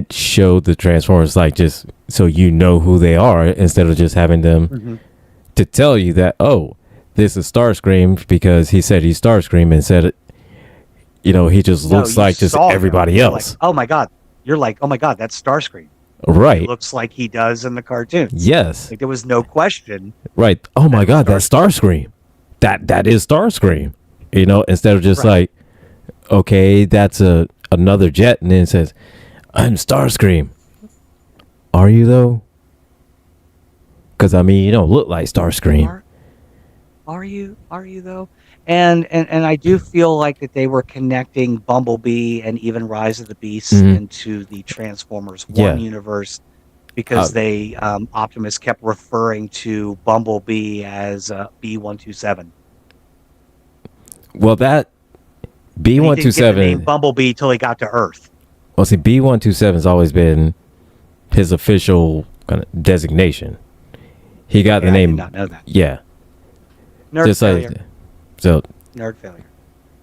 it showed the Transformers like just so you know who they are instead of just having them to tell you that, oh, this is Starscream because he said he's Starscream and said, he just looks like just everybody else. Like, oh my God. You're like, oh my God, that's Starscream. Right. He looks like he does in the cartoons. Yes. Like there was no question. Right. Oh my God, that's Starscream. That is Starscream. Instead of just like, okay, that's another jet, and then it says, I'm Starscream. Are you though? Because you don't look like Starscream. Are you though? And I do feel like that they were connecting Bumblebee and even Rise of the Beasts into the Transformers 1 universe, because Optimus kept referring to Bumblebee as B-127. Well, that B-127 didn't get the name Bumblebee till he got to Earth. Well, see, B-127 has always been his official kind of designation. He got the name. I did not know that. Yeah. Nerd failure. Nerd failure.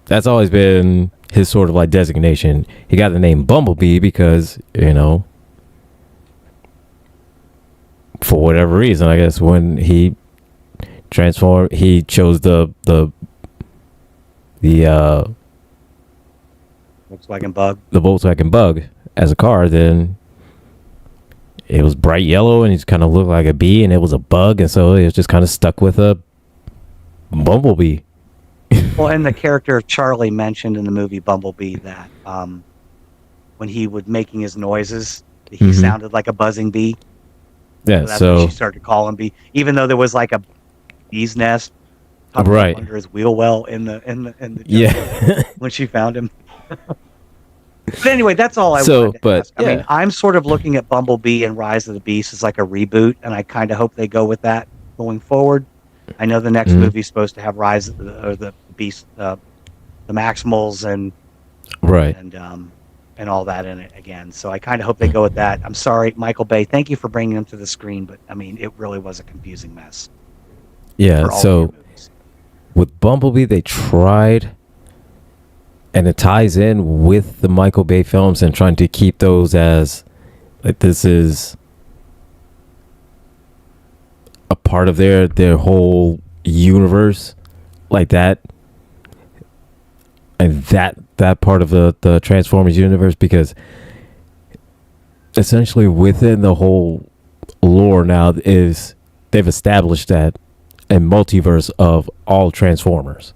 That's always been his sort of like designation. He got the name Bumblebee because, for whatever reason, I guess when he transformed, he chose the Volkswagen Bug. The Volkswagen Bug as a car, then it was bright yellow and he kind of looked like a bee and it was a bug, and so it was just kind of stuck with a Bumblebee. Well, and the character Charlie mentioned in the movie Bumblebee that when he was making his noises, he sounded like a buzzing bee. Yeah, so that's when she started to call him bee, even though there was like a bee's nest under his wheel well in the jungle when she found him. But anyway, that's all I wanted to ask. I mean, I'm sort of looking at Bumblebee and Rise of the Beast as like a reboot, and I kind of hope they go with that going forward. I know the next movie is supposed to have Rise of the Beast, the Maximals and all that in it again. So I kind of hope they go with that. I'm sorry, Michael Bay. Thank you for bringing them to the screen, but I mean, it really was a confusing mess. Yeah. So with Bumblebee, they tried, and it ties in with the Michael Bay films and trying to keep those as like this is a part of their whole universe, like that, and that part of the Transformers universe, because essentially within the whole lore now is they've established that a multiverse of all Transformers,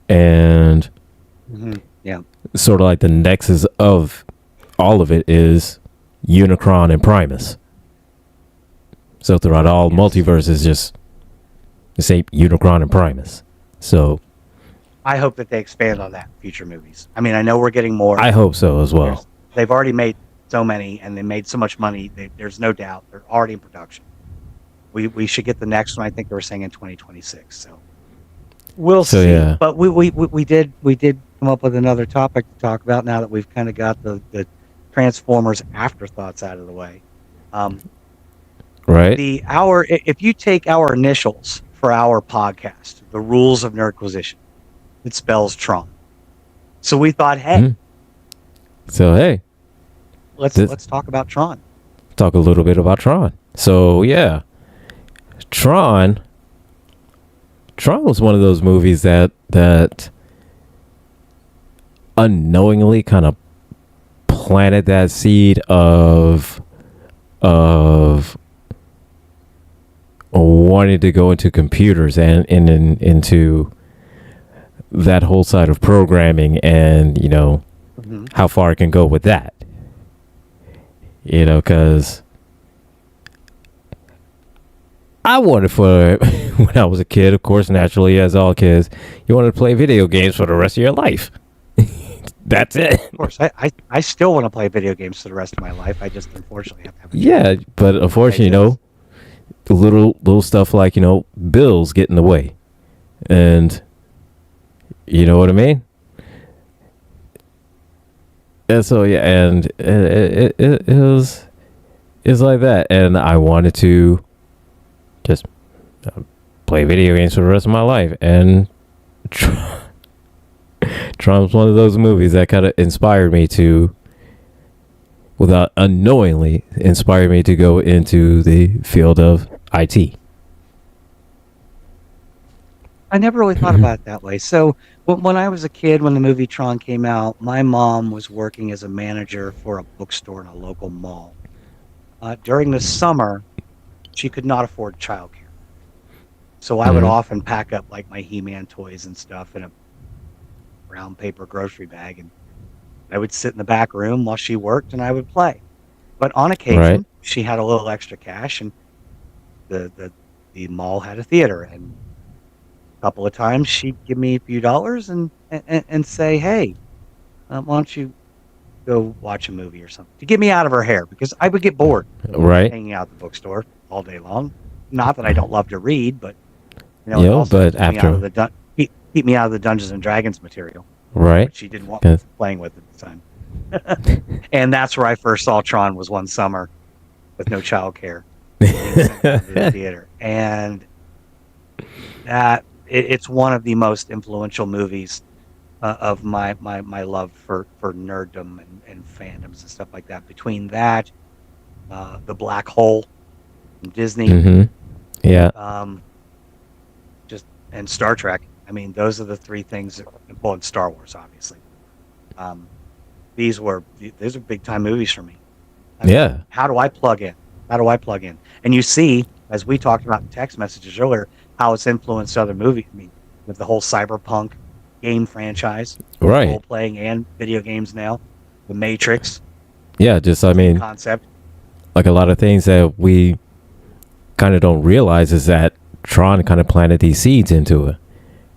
and sort of like the nexus of all of it is Unicron and Primus. So throughout all multiverses, just the same Unicron and Primus. So I hope that they expand on that in future movies. I mean, I know we're getting more. I hope so as well. They've already made so many, and they made so much money. There's no doubt they're already in production. We should get the next one. I think they were saying in 2026. So we'll see. Yeah. But we did come up with another topic to talk about now that we've kind of got the Transformers afterthoughts out of the way. Right. If you take our initials for our podcast, the rules of Nerdquisition, it spells Tron. So we thought, hey. Let's talk about Tron. Talk a little bit about Tron. So yeah, Tron was one of those movies that unknowingly kind of planted that seed of wanted to go into computers and into that whole side of programming, and how far it can go with that, because I wanted when I was a kid, of course, naturally, as all kids, you wanted to play video games for the rest of your life. That's it. Of course, I still want to play video games for the rest of my life. I just unfortunately have to have a job. But unfortunately, the little stuff like bills get in the way, and you know what I mean. And so and it was like that, and I wanted to just play video games for the rest of my life, and Tron was one of those movies that kind of inspired me to without unknowingly inspired me to go into the field of IT. I never really thought about it that way. So when I was a kid, when the movie Tron came out, my mom was working as a manager for a bookstore in a local mall. During the summer, she could not afford childcare. So I would Mhm. often pack up like my He-Man toys and stuff in a brown paper grocery bag, and I would sit in the back room while she worked and I would play. But on Right. occasion, she had a little extra cash, and the the, the mall had a theater, and a couple of times she'd give me a few dollars and say, "Hey, why don't you go watch a movie or something?" To get me out of her hair because I would get bored Right. hanging out at the bookstore all day long. Not that I don't love to read, but it Yo, also but keep me out of after, the keep me out of the Dungeons and Dragons material, right? which she didn't want me 'Cause- playing with at the time. And that's where I first saw Tron was one summer with no childcare, being sent down to the theater, and that it's one of the most influential movies of my love for nerddom and fandoms and stuff like that. Between that, the Black Hole from Disney, Mhm. Yeah. um, just and Star Trek. I mean, those are the three things. Well, and Star Wars, obviously. Um, these are big time movies for me. I mean, Yeah. how do I plug in? How do I plug in? And you see, as we talked about in text messages earlier, how it's influenced other movies. I mean, with the whole cyberpunk game franchise, role Right. playing and video games now, The Matrix, Yeah. Just, I same mean, concept. like a lot of things that we kind of don't realize is that Tron kind of planted these seeds into it.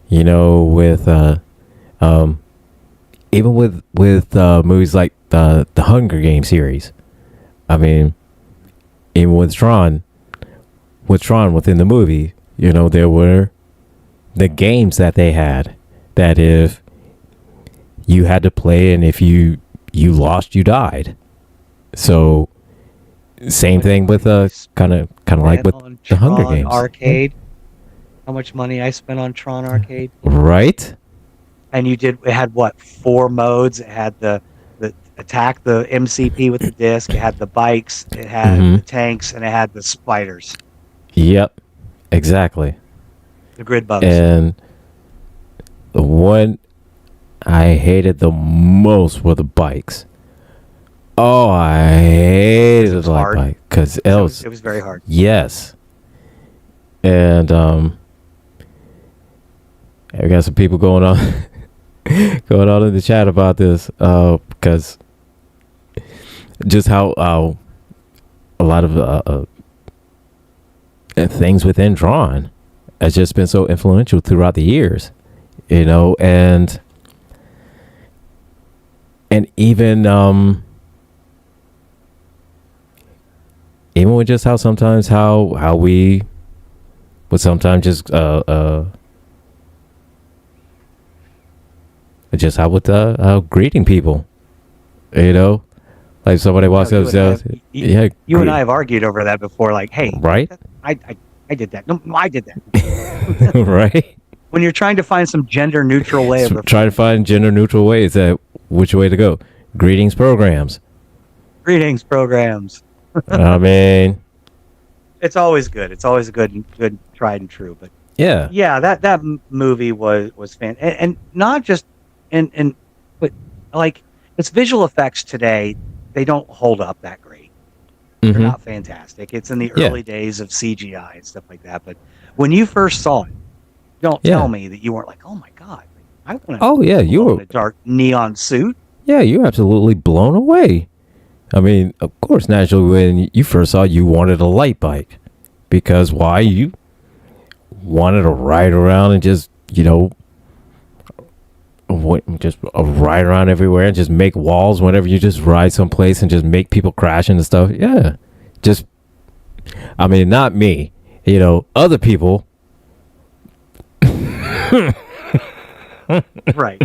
With um, even with movies like the Hunger Games series. I mean, even with Tron within the movie, there were the games that they had that if you had to play and if you lost, you died. So same thing with kind of like with On the Hunger Tron Games. Yeah. Arcade. How much money I spent on Tron Arcade? Right? And it had what, 4 modes? It had the attack the MCP with the disc. It had the bikes. It had Mm-hmm. the tanks, and it had the spiders, Yep. Exactly. the grid bugs. And the one I hated the most were the bikes. Oh, I hated was the hard. bike because It was very hard. yes. And I got some people going on going on in the chat about this because just how a lot of things within Drawn has just been so influential throughout the years, and even with just how sometimes how we would sometimes just how with greeting people, like somebody walks up and says, yeah, You and I have argued over that before. Like, hey, right, I did that. No, I did that. right. When you're trying to find some gender neutral way of Try to find gender neutral ways that which way to go. Greetings programs. greetings programs. I mean, It's always good. It's always good tried and true. But yeah, that movie was fan, and not just but like its visual effects today, they don't hold up that great. They're not fantastic. It's in the early days of CGI and stuff like that. But when you first saw it, don't tell me that you weren't like, oh my god, I want to. Oh yeah, you were in a dark neon suit. Yeah, you're absolutely blown away. I mean, of course, naturally, when you first saw it, you wanted a light bike. Because why? You wanted to ride around and just, ride around everywhere and just make walls whenever you just ride someplace and just make people crash into stuff. Yeah. Just, I mean, not me. Other people. Right.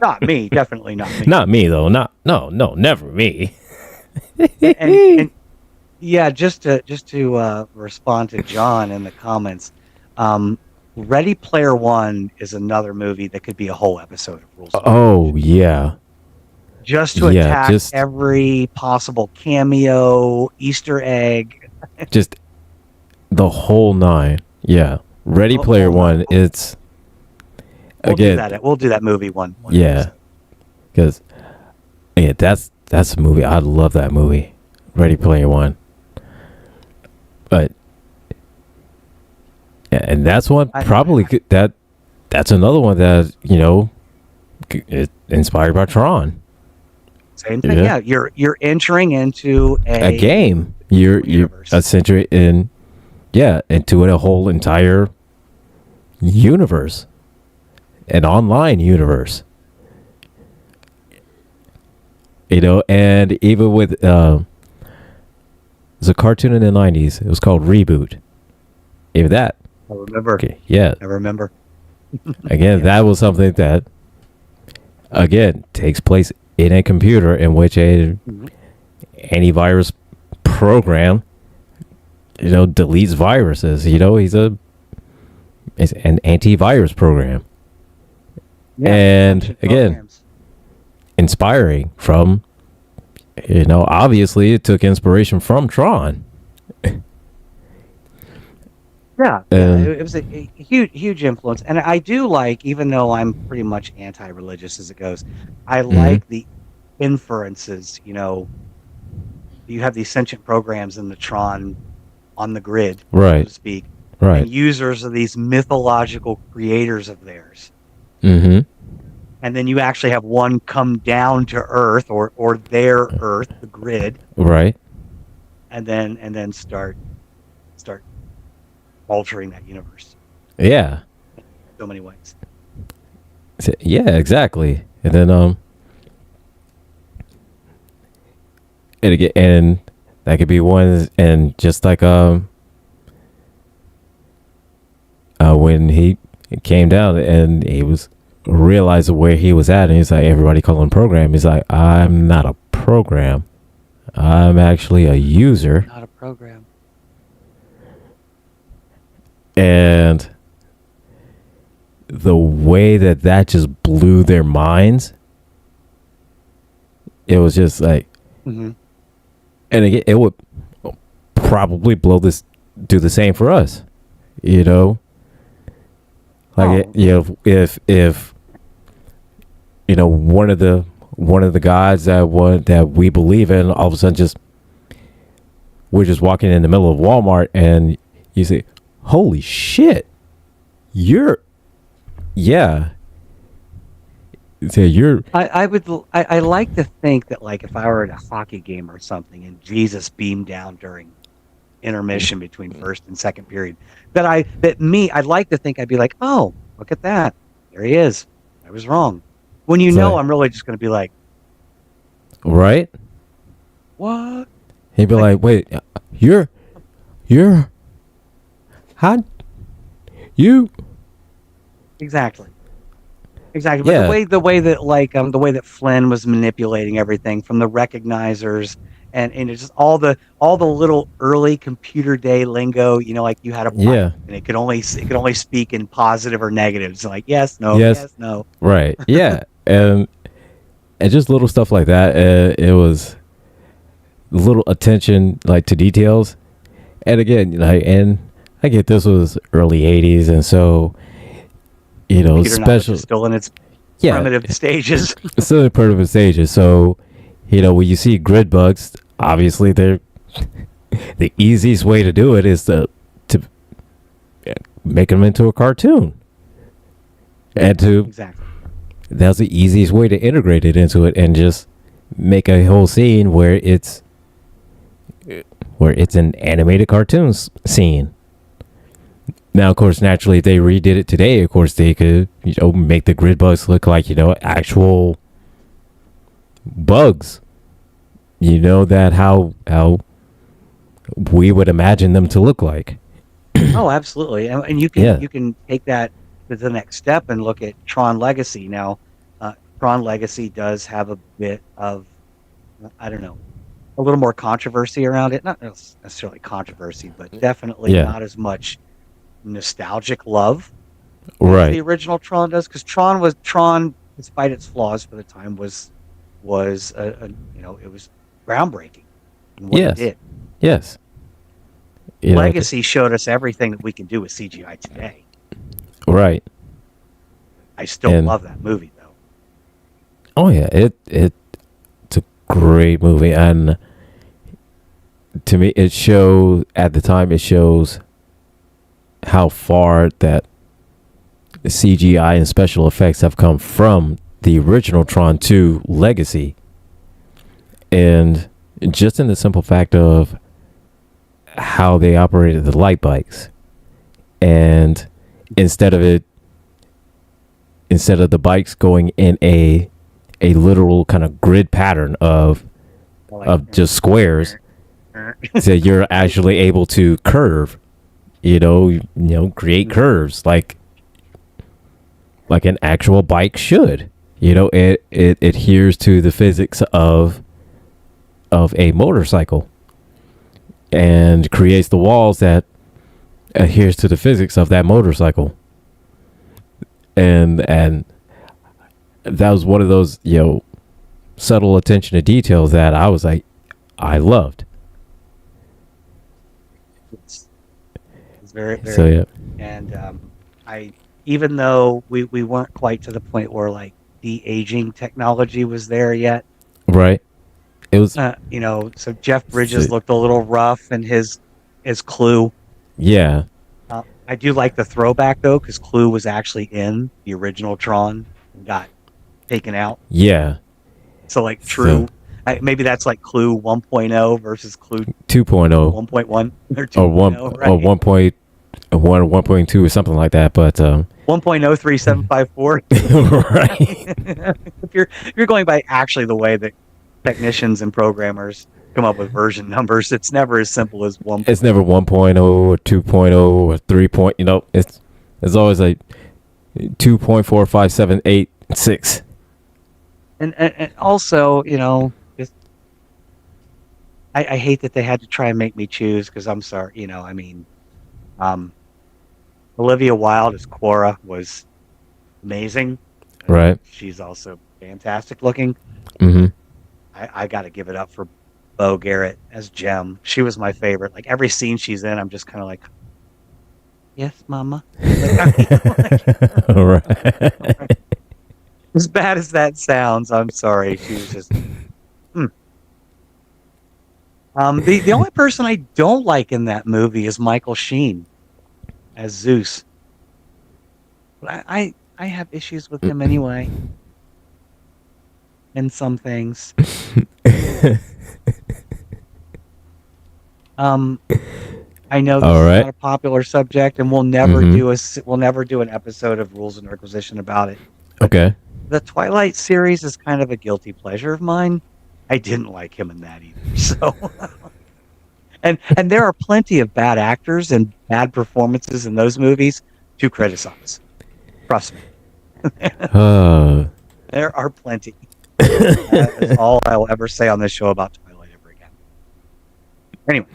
Not me. Definitely not me. Not me, though. No, never me. and yeah, just to respond to John in the comments, Ready Player One is another movie that could be a whole episode of Rules. Oh yeah, just to attack every possible cameo, Easter egg. Just the whole nine. Yeah. Ready Player One, it's... We'll do that movie one yeah. Because, that's a movie. I love that movie. Ready Player One. But... Yeah, and that's one that's another one that, is inspired by Tron. Same thing. Yeah, you're entering into a game. You're essentially into a whole entire universe, an online universe. And even with there's a cartoon in the 90s. It was called Reboot. Even that. I remember. Okay, yeah. I remember. Again, that was something that takes place in a computer in which a antivirus program deletes viruses. It's an antivirus program. Yeah, and again, inspiring from obviously it took inspiration from Tron. Yeah, it was a huge influence, and I do like, even though I'm pretty much anti-religious as it goes, I like the inferences. You have these sentient programs in the Tron on the grid, right, so to speak, right, and users of these mythological creators of theirs. Mm-hmm. And then you actually have one come down to Earth or their Earth, the grid, right, and then start altering that universe. Yeah. In so many ways. Yeah, exactly. And then and that could be one, and just like when he came down and he was realized where he was at, and he's like, everybody call him program. He's like, I'm not a program. I'm actually a user. Not a program. And the way that just blew their minds, it was just like, and again, it would probably do the same for us, like if one of the gods that we believe in, all of a sudden we're just walking in the middle of Walmart and you say, holy shit, I like to think that, like, if I were at a hockey game or something and Jesus beamed down during intermission between first and second period, I'd like to think I'd be like, oh, look at that, there he is, I was wrong. When I'm really just going to be like, right, what? He'd be like, wait, you're how you exactly but the way that Flynn was manipulating everything from the recognizers and it's just all the little early computer day lingo, like you had a pipe, and it could only speak in positive or negative, so like yes, no, right, yeah. and just little stuff like that. It was little attention, like, to details. And again, and I get this was early 80s, and so special still in its primitive stages. Still in primitive stages. So when you see grid bugs, obviously they're the easiest way to do it is to make them into a cartoon, and that's the easiest way to integrate it into it and just make a whole scene where it's an animated cartoon scene. Now, of course, naturally, if they redid it today, of course, they could, make the grid bugs look like, actual bugs. That how we would imagine them to look like. Oh, absolutely. And you can take that to the next step and look at Tron Legacy. Now, Tron Legacy does have a bit of, I don't know, a little more controversy around it. Not necessarily controversy, but definitely not as much nostalgic love as the original Tron does, because Tron, despite its flaws for the time, was was it was groundbreaking in what it did. Yes. Legacy showed us everything that we can do with CGI today. Right. I still love that movie though. Oh yeah, it's a great movie, and to me, it shows how far that the CGI and special effects have come from the original Tron 2 Legacy, and just in the simple fact of how they operated the light bikes, and instead of the bikes going in a literal kind of grid pattern of just squares, so you're actually able to curve, create curves like an actual bike should. It adheres to the physics of a motorcycle and creates the walls that adheres to the physics of that motorcycle. And that was one of those, subtle attention to details that I was like, I loved. It's very, very so yeah. And even though we weren't quite to the point where like de-aging technology was there yet. Right. It was so Jeff Bridges looked a little rough in his Clue. Yeah. I do like the throwback though, because Clue was actually in the original Tron and got taken out. Yeah. So like true, maybe that's like Clue 1.0 versus Clue 2.0, 1.1 or 2.0, or 1 right? or 1.1 1.2 or something like that. But 1.03754. Right. if you're going by actually the way that technicians and programmers come up with version numbers, it's never as simple as 1. It's never 1.0 or 2.0 or 3. It's always like 2.45786. And also, I hate that they had to try and make me choose, because I'm sorry, Olivia Wilde as Quora was amazing. Right. She's also fantastic looking. Mm-hmm. I got to give it up for Bo Garrett as Jem. She was my favorite. Like every scene she's in, I'm just kind of like, yes, mama. All right. As bad as that sounds, I'm sorry. She was just. The only person I don't like in that movie is Michael Sheen as Zeus. But I have issues with him anyway. In some things. I know this is not a popular subject, and we'll never do an episode of Rules of Nerdquisition about it. Okay. The Twilight series is kind of a guilty pleasure of mine. I didn't like him in that either. So, and there are plenty of bad actors and bad performances in those movies to criticize. Trust me. There are plenty. That's all I will ever say on this show about Twilight ever again. Anyway.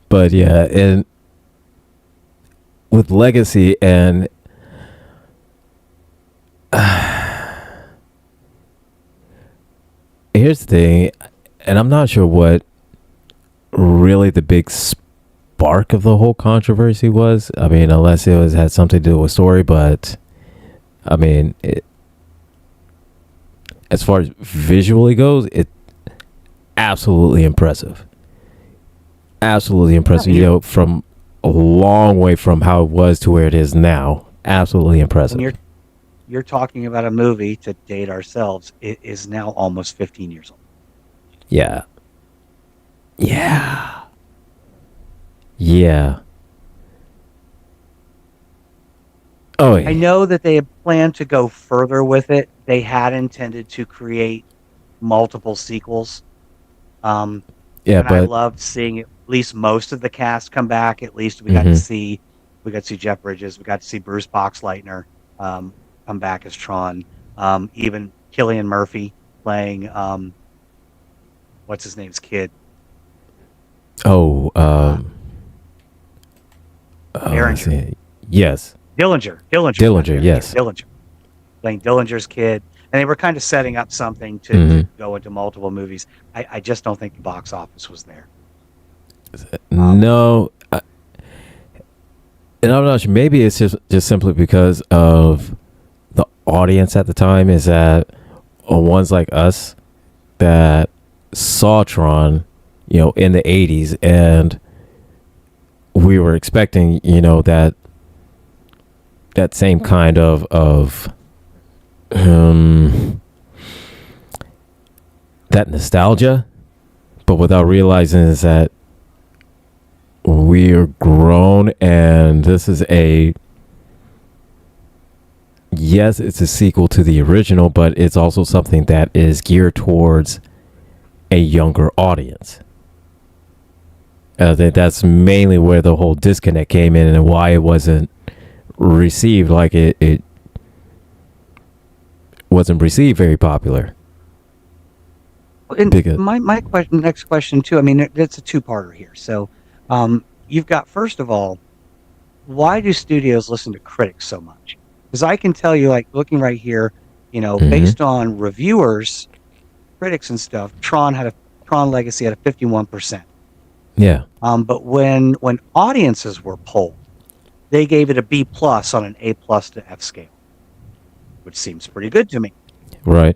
But yeah, and with Legacy and here's the thing, and I'm not sure what really the big spark of the whole controversy was. I mean, unless it had something to do with story, but I mean, as far as visually goes, it absolutely impressive. Absolutely impressive. From a long way from how it was to where it is now. Absolutely impressive. When you're talking about a movie, to date ourselves, it is now almost 15 years old. Yeah. Yeah. Yeah. Oh, yeah. I know that they had planned to go further with it. They had intended to create multiple sequels. Yeah, but I loved seeing at least most of the cast come back. At least we got to see Jeff Bridges. We got to see Bruce Boxleitner come back as Tron. Even Cillian Murphy playing what's his name's kid. Derringer. Yes. Dillinger. Dillinger, yes. Dillinger playing Dillinger's kid. and they were kind of setting up something to go into multiple movies. I just don't think the box office was there. No, and I'm not sure. Maybe it's just simply because of the audience at the time. Is that ones like us that saw Tron, in the 80s, and we were expecting, that same kind of that nostalgia, but without realizing is that we're grown, and this is yes, it's a sequel to the original, but it's also something that is geared towards a younger audience. I think that's mainly where the whole disconnect came in, and why it wasn't received like it wasn't received very popular. And my question, next question too. I mean, it's a two-parter here. So, you've got, first of all, why do studios listen to critics so much? Because I can tell you, like looking right here, based on reviewers, critics and stuff, Tron Legacy had a 51%. Yeah. But when audiences were polled, they gave it a B+ on an A+ to F scale, which seems pretty good to me. Right.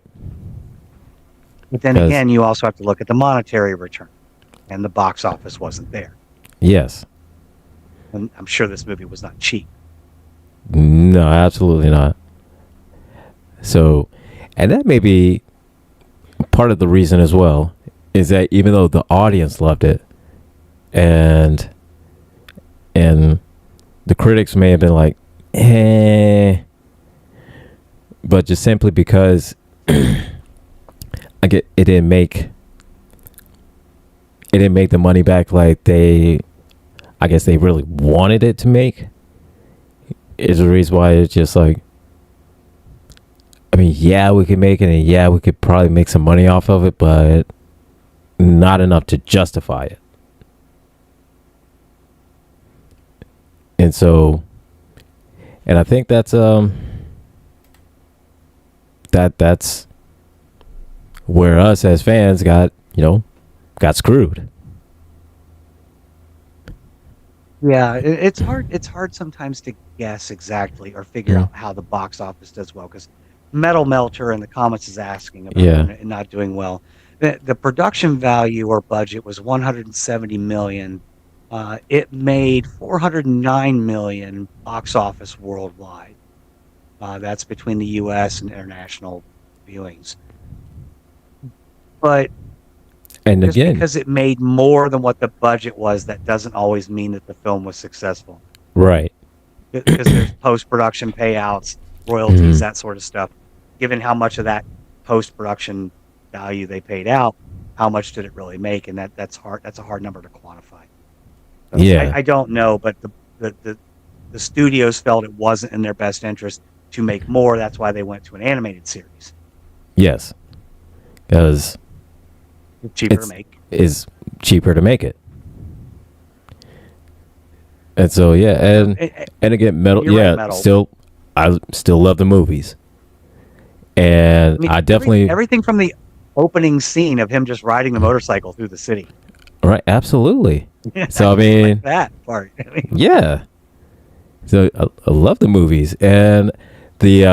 But then again, you also have to look at the monetary return, and the box office wasn't there. Yes. And I'm sure this movie was not cheap. No, absolutely not. So, and that may be part of the reason as well, is that even though the audience loved it, and the critics may have been like, but just simply because it didn't make the money back like they really wanted it to make, is the reason why it's just like, I mean, yeah, we could make it, and yeah, we could probably make some money off of it, but not enough to justify it. And so, and I think that's that's where us as fans got screwed. Yeah, it's hard. It's hard sometimes to guess exactly or figure out how the box office does well, because Metal Melter in the comments is asking about it not doing well. The production value or budget was $170 million. It made $409 million box office worldwide. That's between the U.S. and international viewings. But just because it made more than what the budget was, that doesn't always mean that the film was successful. Right. Because there's post-production payouts, royalties, that sort of stuff. Given how much of that post-production value they paid out, how much did it really make? And that's hard. That's a hard number to quantify. Yeah. I don't know, but the studios felt it wasn't in their best interest to make more. That's why they went to an animated series. Yes. Because cheaper to make. Is cheaper to make it. And so and again, Metal I still love the movies. And I definitely everything from the opening scene of him just riding the motorcycle through the city. Right, absolutely. So I mean, like that part. Yeah. So I love the movies, and the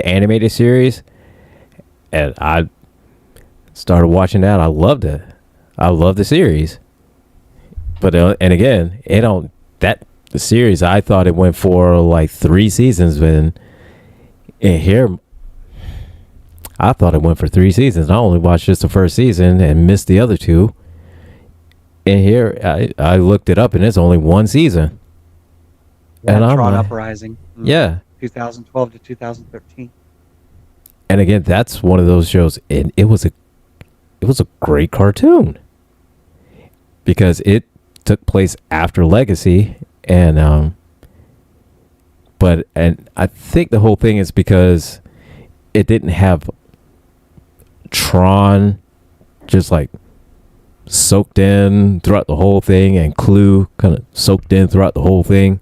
animated series, and I started watching that. I loved it. I love the series, but and again, the series, I thought it went for like 3 seasons, when in here I thought it went for 3 seasons. I only watched just the first season and missed the other 2. And here I looked it up, and it's only 1 season. Yeah, and Tron Uprising. Yeah. 2012 to 2013. And again, that's one of those shows, and it was a great cartoon, because it took place after Legacy, and but I think the whole thing is because it didn't have Tron just like soaked in throughout the whole thing, and Clue kind of soaked in throughout the whole thing,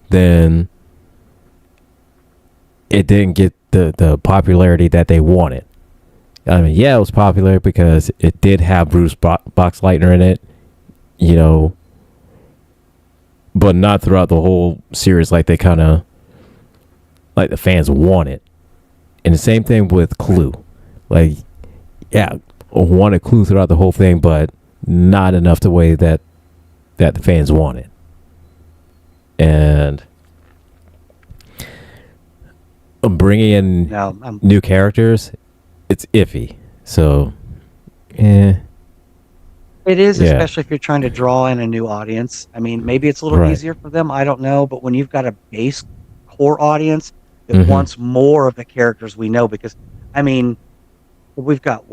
then it didn't get the popularity that they wanted. I mean, yeah, it was popular because it did have Bruce Boxleitner in it, you know, but not throughout the whole series like they kind of, like the fans wanted. And the same thing with Clue. Like, yeah, wanted Clue throughout the whole thing, but not enough the way that the fans wanted. And bringing in new characters, it's iffy. So, It is, especially if you're trying to draw in a new audience. I mean, maybe it's a little easier for them. I don't know. But when you've got a base core audience that wants more of the characters we know, because, I mean, we've got,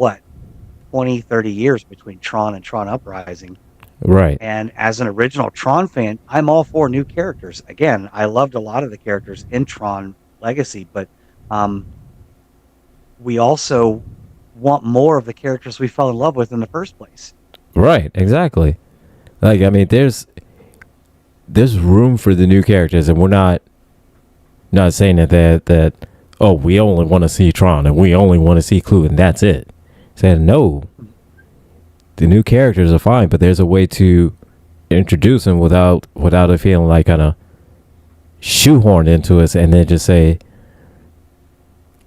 20, 30 years between Tron and Tron Uprising. Right. And as an original Tron fan, I'm all for new characters. Again, I loved a lot of the characters in Tron Legacy, but we also want more of the characters we fell in love with in the first place. Right, exactly. Like, I mean, there's room for the new characters, and we're not saying that oh, we only want to see Tron and we only want to see Clue and that's it. Saying no, the new characters are fine, but there's a way to introduce them without it feeling like kind of shoehorned into us, and then just say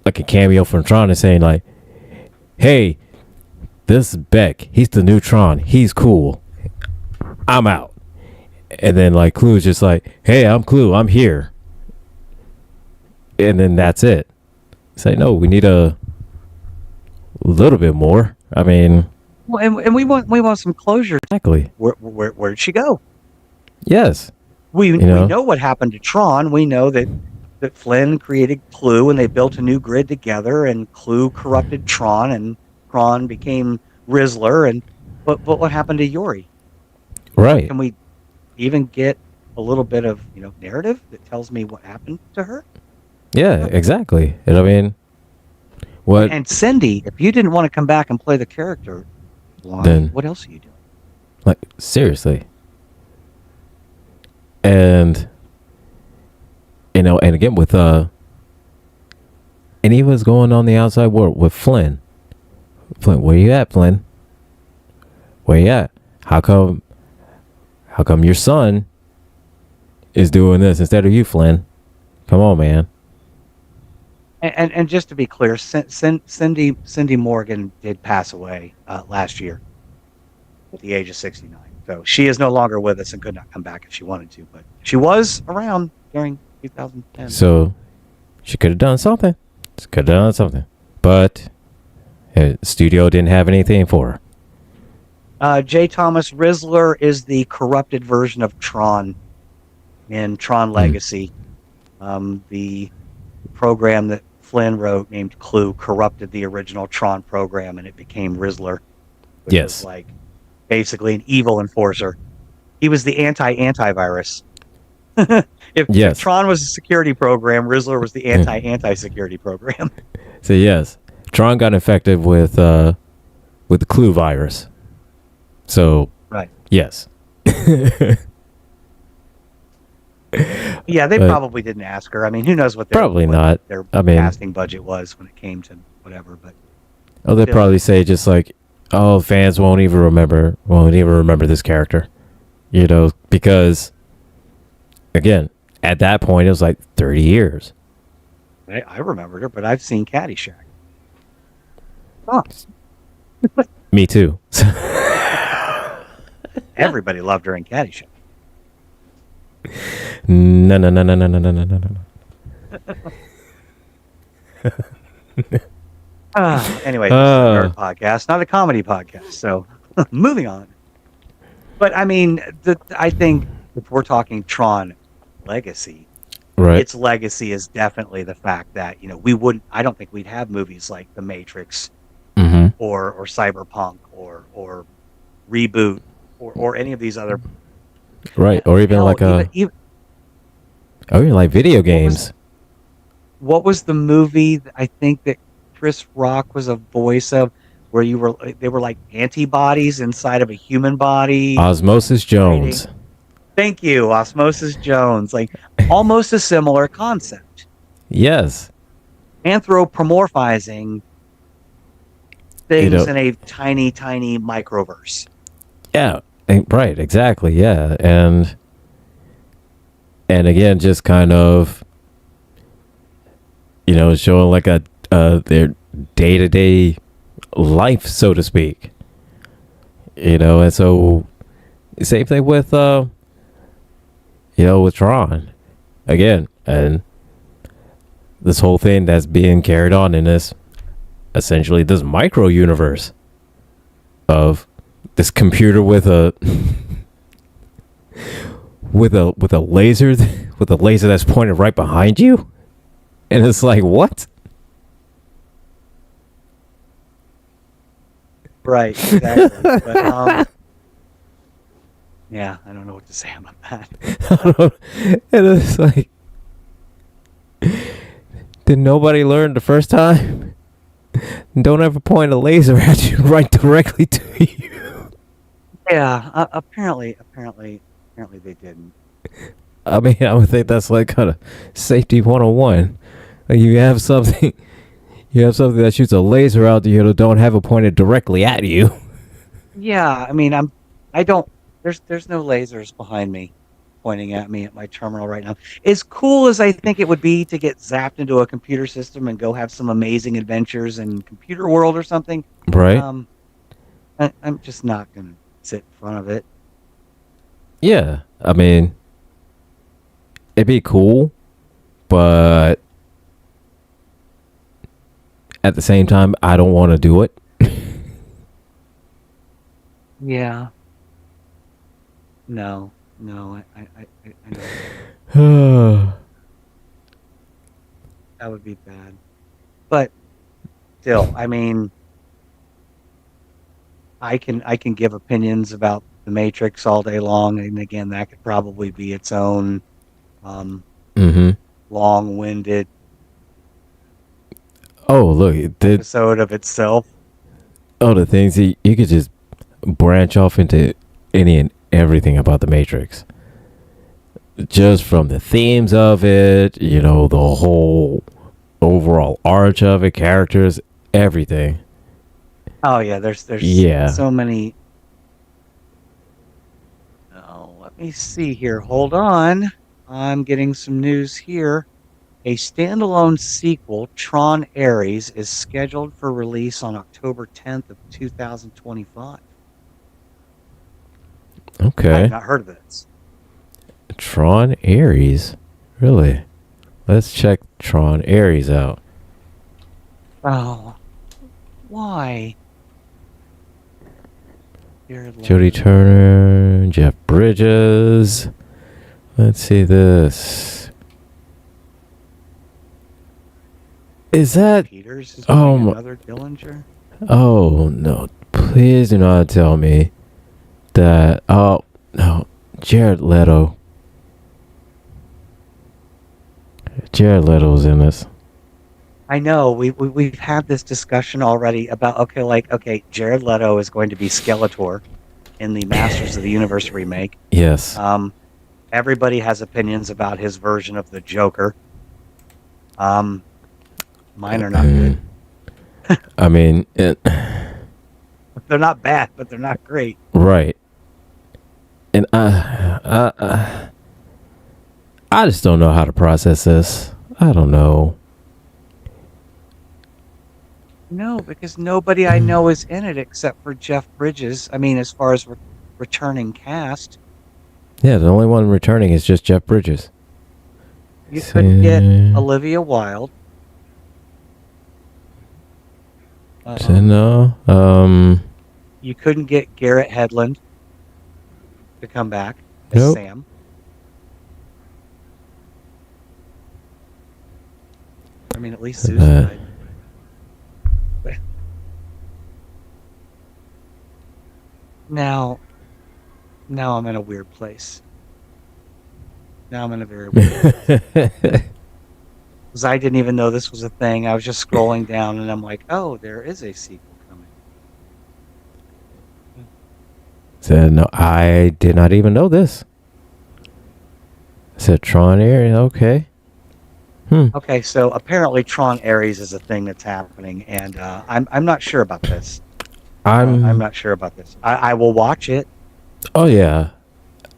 like a cameo from Tron and saying like, hey, this is Beck, he's the new Tron, he's cool, I'm out. And then like Clue is just like, hey, I'm Clue, I'm here. And then that's it. Say no, we need a little bit more. I mean, well, and we want some closure. Exactly. Where did she go? Yes. We know what happened to Tron. We know that Flynn created Clue and they built a new grid together, and Clue corrupted Tron and Tron became Rizzler. But what happened to Yori? Right. Can we even get a little bit of narrative that tells me what happened to her? Yeah, exactly. And I mean, what? And Cindy, if you didn't want to come back and play the character, then what else are you doing? Like, seriously. And and again with and he was going on the outside world with Flynn. Flynn, where you at, Flynn? Where you at? How come your son is doing this instead of you, Flynn? Come on, man. And just to be clear, Cindy Morgan did pass away last year at the age of 69. So she is no longer with us and could not come back if she wanted to, but she was around during 2010. So she could have done something. But the studio didn't have anything for her. J. Thomas Rizzler is the corrupted version of Tron in Tron Legacy. The program that Flynn wrote named Clue corrupted the original Tron program, and it became Rizzler, which was like basically an evil enforcer. He was the anti-antivirus. If Tron was a security program, Rizzler was the anti-security program. So yes, Tron got infected with the Clue virus. So right, yes. Yeah, they probably didn't ask her. I mean, who knows what their casting budget was when it came to whatever. But they'd probably say just like, oh, fans won't even remember this character, because again, at that point it was like 30 years. I remembered her, but I've seen Caddyshack. Oh. Me too. Everybody loved her in Caddyshack. No. Anyway, this is a nerd podcast, not a comedy podcast. So, moving on. But I mean, I think if we're talking Tron Legacy, right? Its legacy is definitely the fact that I don't think we'd have movies like The Matrix, or Cyberpunk, or Reboot, or any of these other. Right, or even even like video games. What was the movie that I think that Chris Rock was a voice of, where they were like antibodies inside of a human body? Osmosis Jones. Thank you, Osmosis Jones. Like almost a similar concept. Yes. anthropomorphizing things in a tiny, tiny microverse. Yeah, right, exactly, yeah. And again, just kind of, showing like their day-to-day life, so to speak. And so same thing with with Tron again, and this whole thing that's being carried on in this essentially this micro universe of this computer with a with a laser with a laser that's pointed right behind you, and it's like, what? Right, exactly. But, yeah, I don't know what to say about that. And it's like, did nobody learn the first time? Don't ever point a laser at you right directly to you. Yeah, apparently they didn't. I mean, I would think that's like kind of safety 101. Like you have something that shoots a laser out to you, don't have it pointed directly at you. Yeah, I mean, I don't. There's no lasers behind me, pointing at me at my terminal right now. As cool as I think it would be to get zapped into a computer system and go have some amazing adventures in computer world or something, Right? I'm just not gonna sit in front of it. Yeah, I mean, it'd be cool, but at the same time, I don't want to do it. Yeah. No, I know that would be bad. But still, I mean, I can give opinions about the Matrix all day long, and again, that could probably be its own long-winded look, episode of itself. The things you could just branch off into any and everything about the Matrix. Just from the themes of it, the whole overall arch of it, characters, everything. Oh yeah, there's so many. Oh, let me see here. Hold on. I'm getting some news here. A standalone sequel, Tron Ares, is scheduled for release on October 10th of 2025. Okay. I've not heard of this. Tron Ares? Really? Let's check Tron Ares out. Oh. Why? Jodie Turner, Jeff Bridges. Let's see this. Is that Peters is another Dillinger? Oh no, please do not tell me that no, Jared Leto's in this. I know we've had this discussion already about okay, Jared Leto is going to be Skeletor in the Masters of the Universe remake. Yes. Everybody has opinions about his version of the Joker. Mine are not good. I mean, they're not bad, but they're not great. Right. And I just don't know how to process this. I don't know. No, because nobody I know is in it except for Jeff Bridges. I mean, as far as returning cast. Yeah, the only one returning is just Jeff Bridges. You couldn't get Olivia Wilde. No. You couldn't get Garrett Hedlund to come back as Sam. I mean, at least Susan died. Now I'm in a weird place. Now I'm in a very weird place. Because I didn't even know this was a thing. I was just scrolling down and I'm like, oh, there is a sequel coming. Said, no, I did not even know this. Said Tron Ares, okay. Okay, so apparently Tron Ares is a thing that's happening, and I'm not sure about this. I'm I'm. not sure about this. I will watch it. Oh yeah.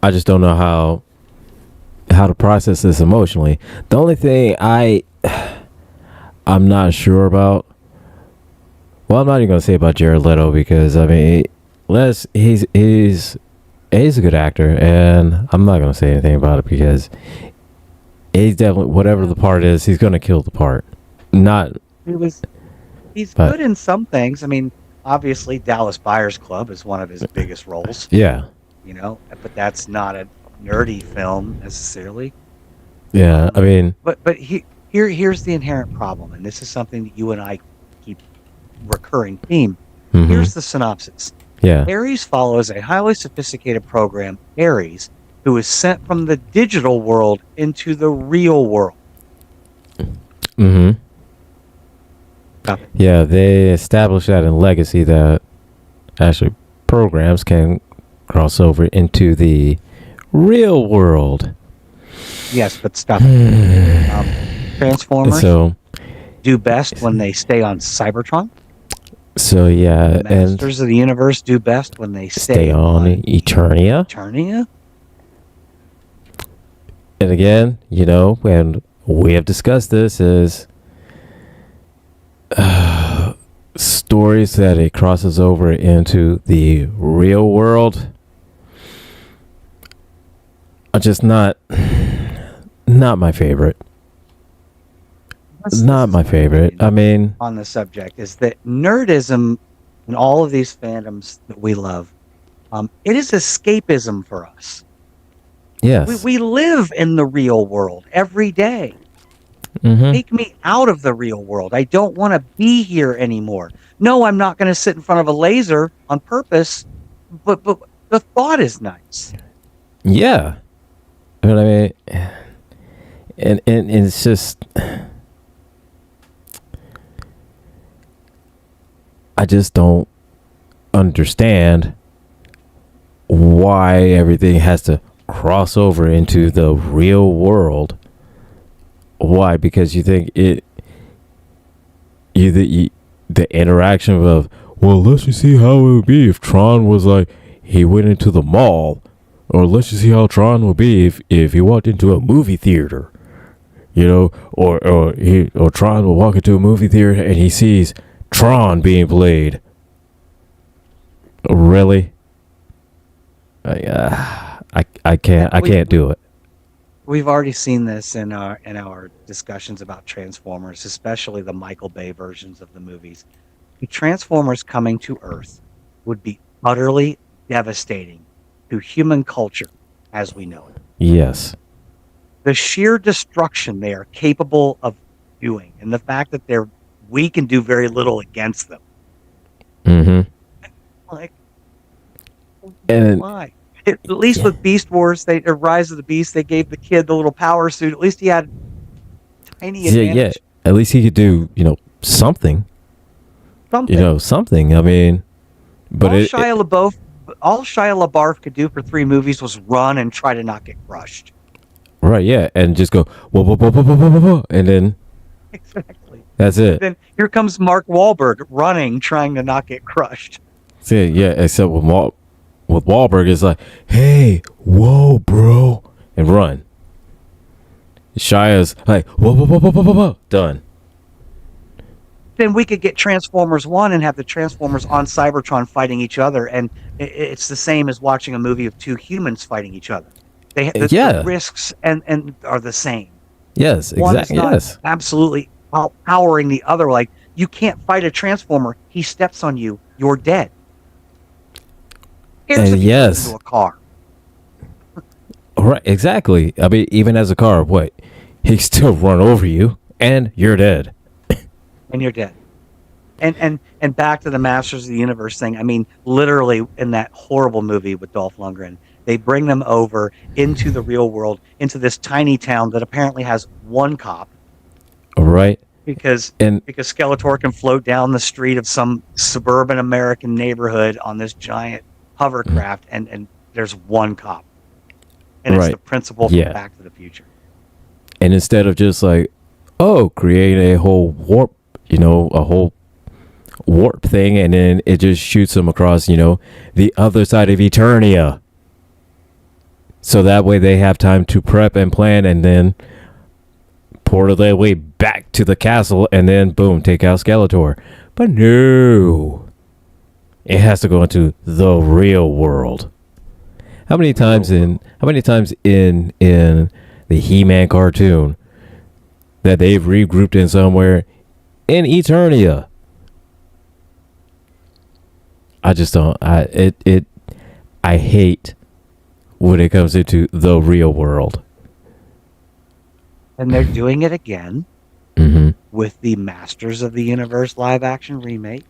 I just don't know how to process this emotionally. The only thing I'm not sure about. Well, I'm not even gonna say about Jared Leto because I mean, he's a good actor, and I'm not gonna say anything about it because he's definitely whatever the part is, he's gonna kill the part. Not, He was he's but good in some things. I mean, obviously Dallas Buyers Club is one of his biggest roles, yeah, but that's not a nerdy film necessarily. yeah. I Um, mean, here's the inherent problem, and this is something that you and I keep recurring theme. hmm, Here's the synopsis. yeah, Ares follows a highly sophisticated program, Ares, who is sent from the digital world into the real world. hmm, Stop it. yeah. They established that in Legacy that actually programs can cross over into the real world. Yes, but stop it. Transformers So, do best when they stay on Cybertron. so yeah, and Masters of the Universe do best when they stay stay on on Eternia. Eternia. And again, when we have discussed this, is stories that it crosses over into the real world are just not my favorite. Not my favorite. I mean, On the subject is that nerdism and all of these fandoms that we love, it is escapism for us. yes. We live in the real world every day. Mm-hmm. Take me out of the real world. I don't want to be here anymore. No, I'm not going to sit in front of a laser on purpose, but the thought is nice. Yeah. But I mean, and it's just, I just don't understand why everything has to cross over into the real world. Why? Because you think the interaction of, well, let's just see how it would be if Tron was like he went into the mall, or let's just see how Tron would be if he walked into a movie theater, or Tron will walk into a movie theater and he sees Tron being played. Really? I can't do it. We've already seen this in our discussions about Transformers, especially the Michael Bay versions of the movies. The Transformers coming to Earth would be utterly devastating to human culture as we know it. Yes. The sheer destruction they are capable of doing, and the fact that we can do very little against them. Mm-hmm. Like, And why? At least with Beast Wars, Rise of the Beast, they gave the kid the little power suit. At least he had tiny advantage. yeah. At least he could do something. Something. Something. I mean, but all Shia LaBeouf could do for 3 movies was run and try to not get crushed. right, yeah, and just go whoa, whoa, whoa, whoa, whoa, whoa, whoa, and then Exactly. that's it. Then here comes Mark Wahlberg running, trying to not get crushed. See, yeah, except with Wahlberg, it's like, hey, whoa, bro, and run. Shia's like, whoa, whoa, whoa, whoa, whoa, whoa, whoa, done. Then we could get Transformers 1 and have the Transformers on Cybertron fighting each other, and it's the same as watching a movie of 2 humans fighting each other. The risks and are the same. Yes, exactly. Yes, absolutely powering the other. Like, you can't fight a Transformer. He steps on you, you're dead. Here's into a car. Right, exactly. I mean, even as a car, what? He still run over you, and you're dead. And you're dead. And back to the Masters of the Universe thing. I mean, literally in that horrible movie with Dolph Lundgren, they bring them over into the real world, into this tiny town that apparently has 1 cop. Right. Because Skeletor can float down the street of some suburban American neighborhood on this giant hovercraft, and there's 1 cop. And it's the principal from Back to the Future. And instead of just like create a whole warp, a whole warp thing, and then it just shoots them across, the other side of Eternia. So that way they have time to prep and plan, and then portal their way back to the castle, and then boom, take out Skeletor. But no, it has to go into the real world. How many times in the He-Man cartoon that they've regrouped in somewhere in Eternia? I just don't. I hate when it comes into the real world. And they're doing it again with the Masters of the Universe live action remake.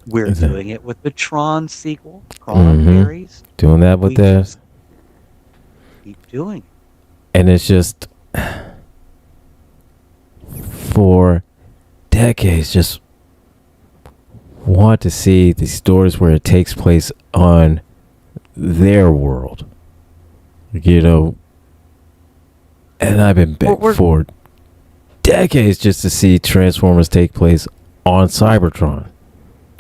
We're doing it with the Tron sequel, Tron Fairies. Doing that with this. Keep doing it. And it's just for decades just want to see these stories where it takes place on their world. And I've been begging for decades just to see Transformers take place on Cybertron.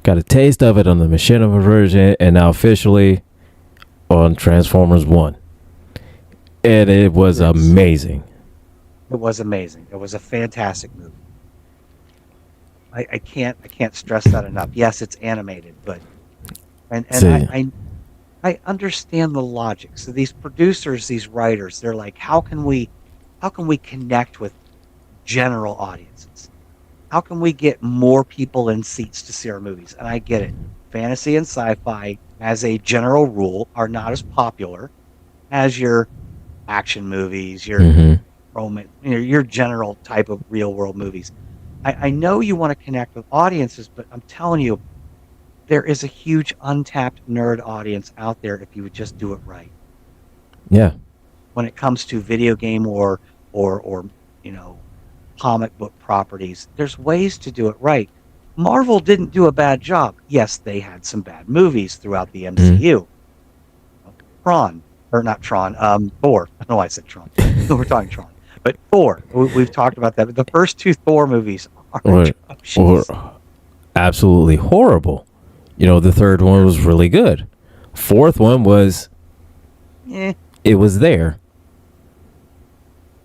Got a taste of it on the machinima version, and now officially on Transformers 1. And it was amazing. It was amazing. It was a fantastic movie. I can't stress that enough. Yes, it's animated, but I understand the logic. So these producers, these writers, they're like, how can we connect with general audiences? How can we get more people in seats to see our movies? And I get it. Fantasy and sci-fi, as a general rule, are not as popular as your action movies, your romance, your general type of real world movies. I know you want to connect with audiences, but I'm telling you, there is a huge untapped nerd audience out there if you would just do it right. Yeah. When it comes to video game or comic book properties, there's ways to do it right. Marvel didn't do a bad job. Yes, they had some bad movies throughout the MCU. Thor. I don't know why I said Tron. We're talking Tron. But Thor, we've talked about that. But the first two Thor movies are absolutely horrible. The third one was really good. Fourth one was, it was there.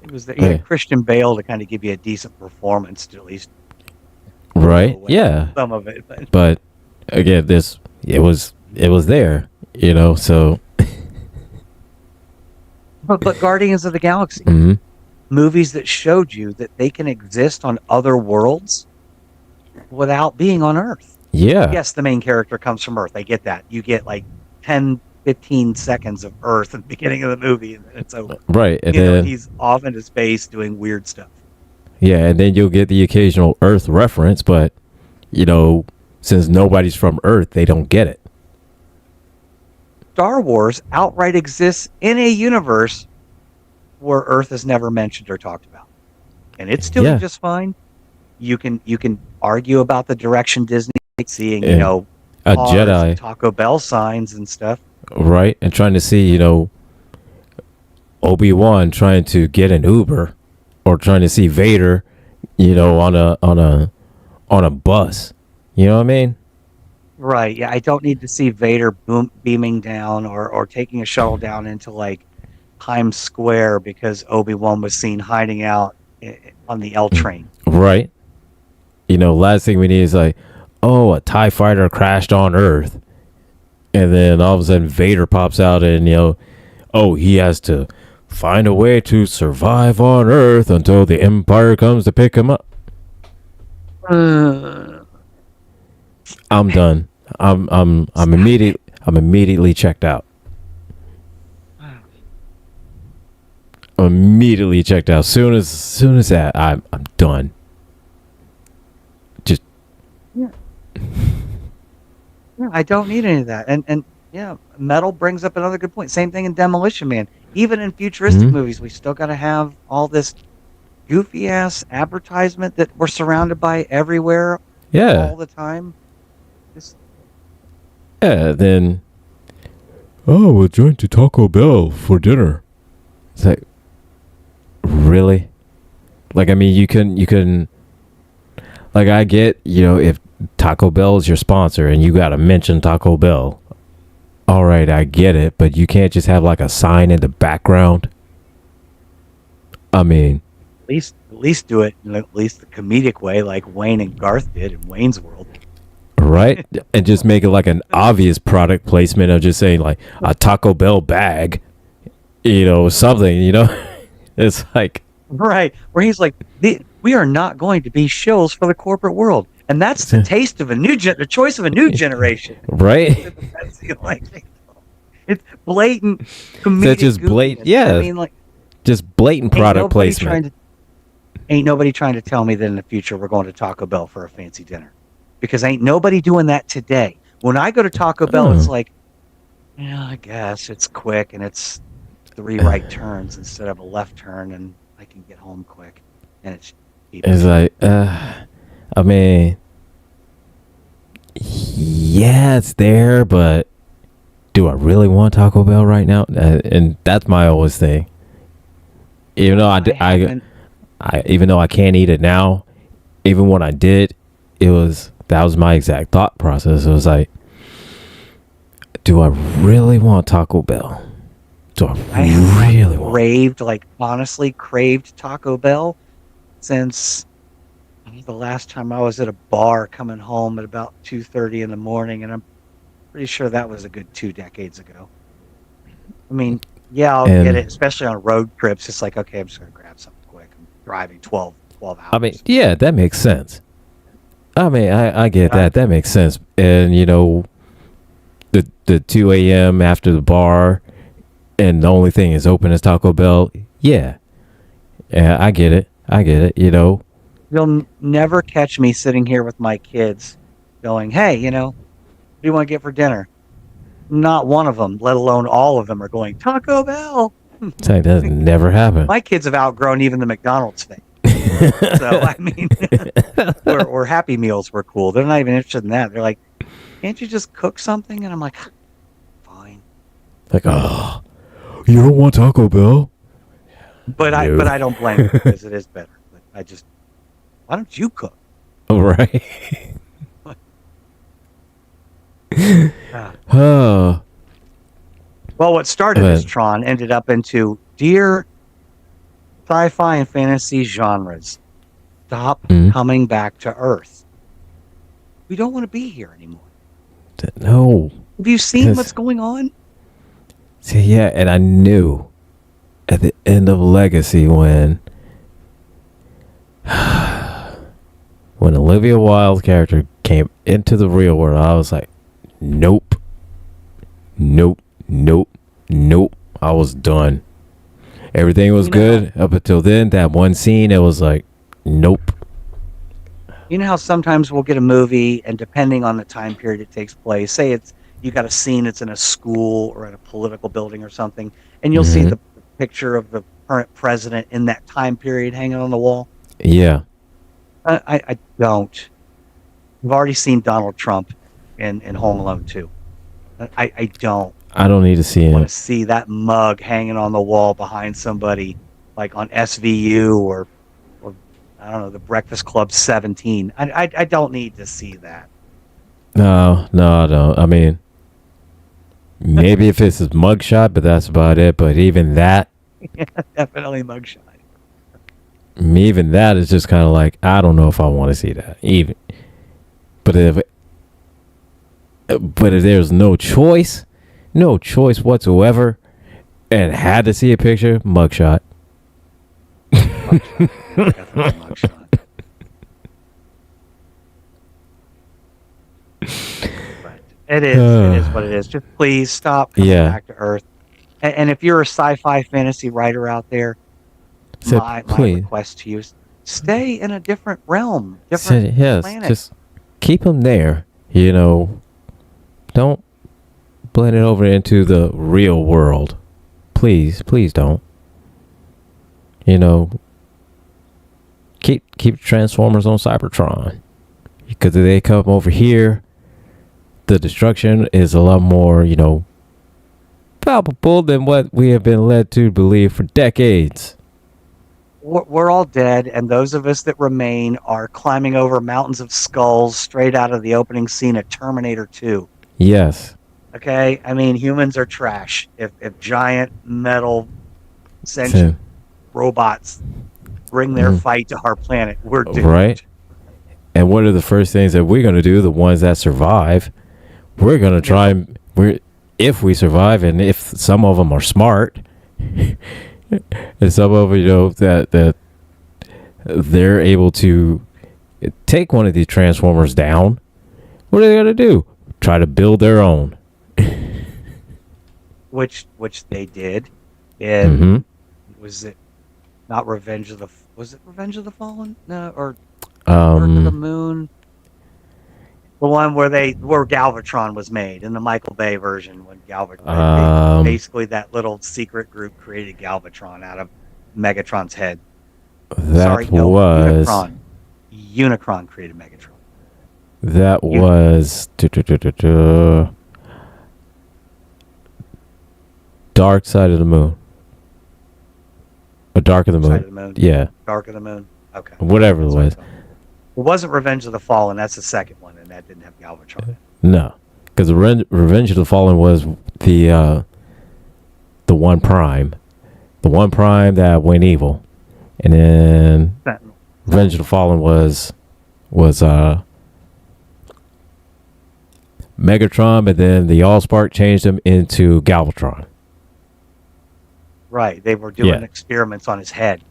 It was there. You had Christian Bale to kind of give you a decent performance to at least. Right. Yeah. Some of it, but again, it was there. So. But Guardians of the Galaxy, movies that showed you that they can exist on other worlds without being on Earth. Yeah. Yes, the main character comes from Earth. I get that. You get like 10, 15 seconds of Earth at the beginning of the movie, and then it's over. Right. And then he's off into space doing weird stuff. Yeah, and then you'll get the occasional Earth reference, but, since nobody's from Earth, they don't get it. Star Wars outright exists in a universe where Earth is never mentioned or talked about. And it's doing just fine. You can argue about the direction Disney is seeing, a Jedi, Taco Bell signs and stuff. Right, and trying to see, Obi-Wan trying to get an Uber, or trying to see Vader, on a bus. You know what I mean? Right. Yeah, I don't need to see Vader beaming down or taking a shuttle down into like Times Square because Obi-Wan was seen hiding out on the L train. Right. Last thing we need is like, a TIE fighter crashed on Earth. And then all of a sudden Vader pops out and, he has to find a way to survive on Earth until the Empire comes to pick him up. I'm done. I'm immediately checked out. Immediately checked out. Soon as that, I'm done. Just yeah. I don't need any of that. And yeah, Metal brings up another good point. Same thing in Demolition Man. Even in futuristic movies, we still got to have all this goofy ass advertisement that we're surrounded by everywhere. Yeah. All the time. Then we're going to Taco Bell for dinner. It's like, really? Like, I mean, you can, like, I get, if Taco Bell is your sponsor and you got to mention Taco Bell. All right, I get it, but you can't just have like a sign in the background. I mean, at least do it in at least the comedic way, like Wayne and Garth did in Wayne's World. Right? And just make it like an obvious product placement of just saying like a Taco Bell bag, something, It's like, right, where he's like, we are not going to be shills for the corporate world, and that's the taste of the choice of a new generation. Right? It's blatant comedic. That's just blatant. Yeah, I mean, like, just blatant product placement. Ain't nobody trying to tell me that in the future we're going to Taco Bell for a fancy dinner, because ain't nobody doing that today. When I go to Taco Bell, it's like, I guess it's quick and it's 3 right turns instead of a left turn, and I can get home quick, and it's cheap. It's like, I mean, yeah, it's there, but do I really want Taco Bell right now? And that's my always thing. Even though even though I can't eat it now, even when I did, that was my exact thought process. It was like, do I really want Taco Bell? Honestly craved Taco Bell since the last time I was at a bar coming home at about 2:30 in the morning, and I'm pretty sure that was a good 2 decades ago. I mean, yeah, I'll get it, especially on road trips. It's like, okay, I'm just going to grab something quick. I'm driving 12 hours. I mean, yeah, that makes sense. I mean, I get that. That makes sense. And, the 2 a.m. after the bar and the only thing is open is Taco Bell. Yeah. Yeah, I get it. You'll never catch me sitting here with my kids going, hey, what do you want to get for dinner? Not one of them, let alone all of them, are going, Taco Bell. That doesn't never happen. My kids have outgrown even the McDonald's thing. So, I mean, or Happy Meals were cool. They're not even interested in that. They're like, can't you just cook something? And I'm like, fine. Like, oh, you don't want Taco Bell? But I don't blame you, because it is better. But why don't you cook? Right. Well, what started as Tron ended up into, dear sci-fi and fantasy genres, stop coming back to Earth. We don't want to be here anymore. No. Have you seen what's going on? See, yeah, and I knew at the end of Legacy when Olivia Wilde's character came into the real world, I was like, nope. I was done. Everything was good up until then. That one scene, it was like, nope. You know how sometimes we'll get a movie, and depending on the time period it takes place, say you got a scene that's in a school or in a political building or something, and you'll see the picture of the current president in that time period hanging on the wall. Yeah. I don't. I've already seen Donald Trump in Home Alone 2. I don't. I don't need to see it. I want to see that mug hanging on the wall behind somebody, like on SVU or I don't know, the Breakfast Club 17. I don't need to see that. No, I don't. I mean, maybe if it's a mugshot, but that's about it. But even that, yeah, definitely mugshot. Even that is just kind of like, I don't know if I want to see that. But if there's no choice whatsoever, and had to see a picture, mugshot. Definitely mugshot. But it is what it is. Just please stop coming back to Earth. And if you're a sci-fi fantasy writer out there, my request to you is stay in a different realm, different planet. Just keep them there. Don't blend it over into the real world. Please don't. Keep Transformers on Cybertron, because if they come over here, the destruction is a lot more, palpable than what we have been led to believe for decades. we're all dead, and those of us that remain are climbing over mountains of skulls straight out of the opening scene of Terminator 2. Yes. Okay? I mean, humans are trash. If giant metal So, sentient robots bring their fight to our planet, we're doomed. right. And what are the first things that we're going to do? The ones that survive, we're going to try and if we survive, and if some of them are smart, and some of them, that they're able to take one of these transformers down, what are they going to do? Try to build their own. Which they did. And was it not Revenge of the... Was it Revenge of the Fallen? No, or Dark of the Moon? The one where Galvatron was made in the Michael Bay version, when Galvatron, basically that little secret group created Galvatron out of Megatron's head. Unicron created Megatron. That was Dark Side of the Moon. Or Dark of the Moon. Side of the Moon. Yeah. Dark of the Moon. Okay. Whatever it was. It wasn't Revenge of the Fallen. That's the second one, and that didn't have Galvatron. No, because Revenge of the Fallen was the one prime that went evil, and then Revenge of the Fallen was Megatron, but then the Allspark changed him into Galvatron. Right, they were doing experiments on his head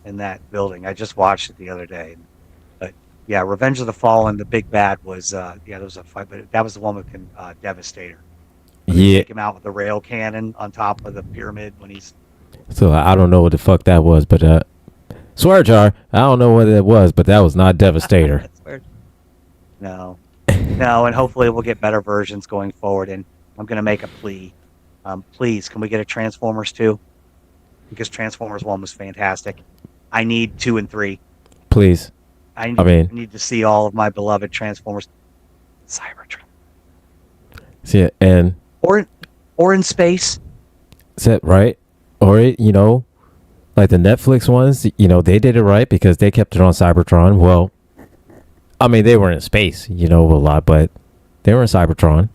in that building. I just watched it the other day. But yeah, Revenge of the Fallen, the big bad was there was a fight, but that was the one with Devastator. They take him out with the rail cannon on top of the pyramid when he's... So I don't know what the fuck that was, but swear jar, I don't know what it was, but that was not Devastator. No, and hopefully we'll get better versions going forward. And I'm going to make a plea. Please, can we get a Transformers 2? Because Transformers 1 was fantastic. I need 2 and 3. Please. I need to see all of my beloved Transformers. Cybertron. See, and... Or in space. Is that right? Or, like the Netflix ones, they did it right because they kept it on Cybertron. Well, I mean, they were in space, a lot, but they were in Cybertron.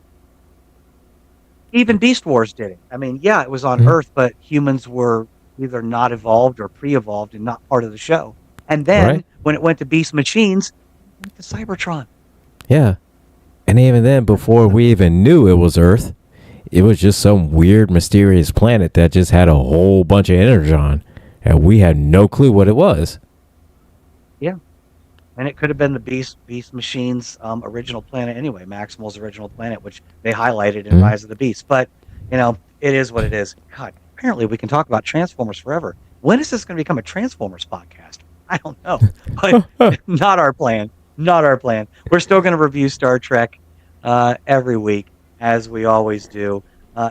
Even Beast Wars did it. I mean, yeah, it was on Earth, but humans were either not evolved or pre-evolved and not part of the show. And then when it went to Beast Machines, it went to Cybertron. Yeah. And even then, before we even knew it was Earth, it was just some weird, mysterious planet that just had a whole bunch of energon. And we had no clue what it was. Yeah. And it could have been the Beast Machines' original planet anyway, Maximal's original planet, which they highlighted in Rise of the Beast. But, it is what it is. God, apparently we can talk about Transformers forever. When is this going to become a Transformers podcast? I don't know. But not our plan. Not our plan. We're still going to review Star Trek every week, as we always do.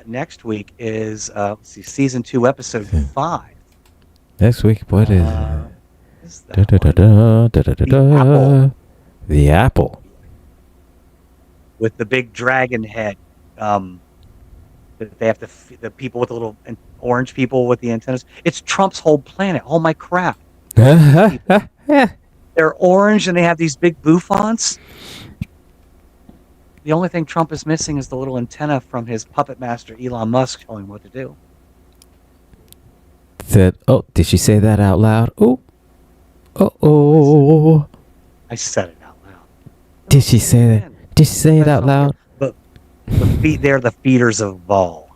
Next week is, Season 2, Episode 5. Next week, what is... The apple. With the big dragon head. They have the people with the little orange people with the antennas. It's Trump's whole planet. Oh my crap. They're orange and they have these big bouffants. The only thing Trump is missing is the little antenna from his puppet master Elon Musk telling him what to do. Did she say that out loud? Oh. I said it out loud. Did she say that? Did she say it out loud? But they're the feeders of Vol.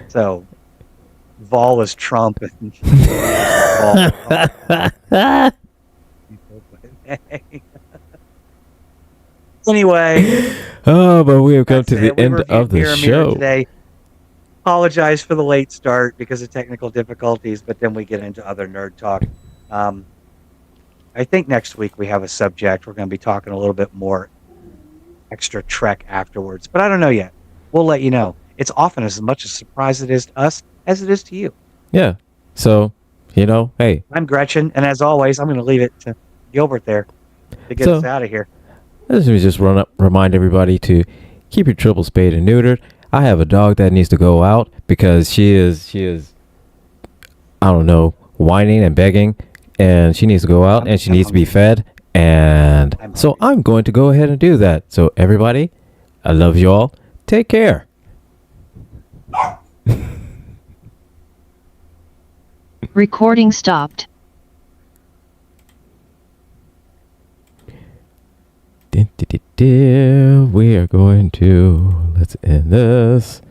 So Vol is Trump and Vol. Anyway. But we have come to the end of the show today. Apologize for the late start because of technical difficulties, but then we get into other nerd talk. I think next week we have a subject. We're going to be talking a little bit more extra Trek afterwards, but I don't know yet. We'll let you know. It's often as much a surprise it is to us as it is to you. Yeah. So, hey. I'm Gretchen, and as always, I'm going to leave it to Gilbert there to get us out of here. Let me just remind everybody to keep your triple spayed and neutered. I have a dog that needs to go out because she is I don't know whining and begging, and she needs to go out and she needs to be fed. And so I'm going to go ahead and do that. So everybody, I love you all. Take care. Recording stopped. We are going to, let's end this.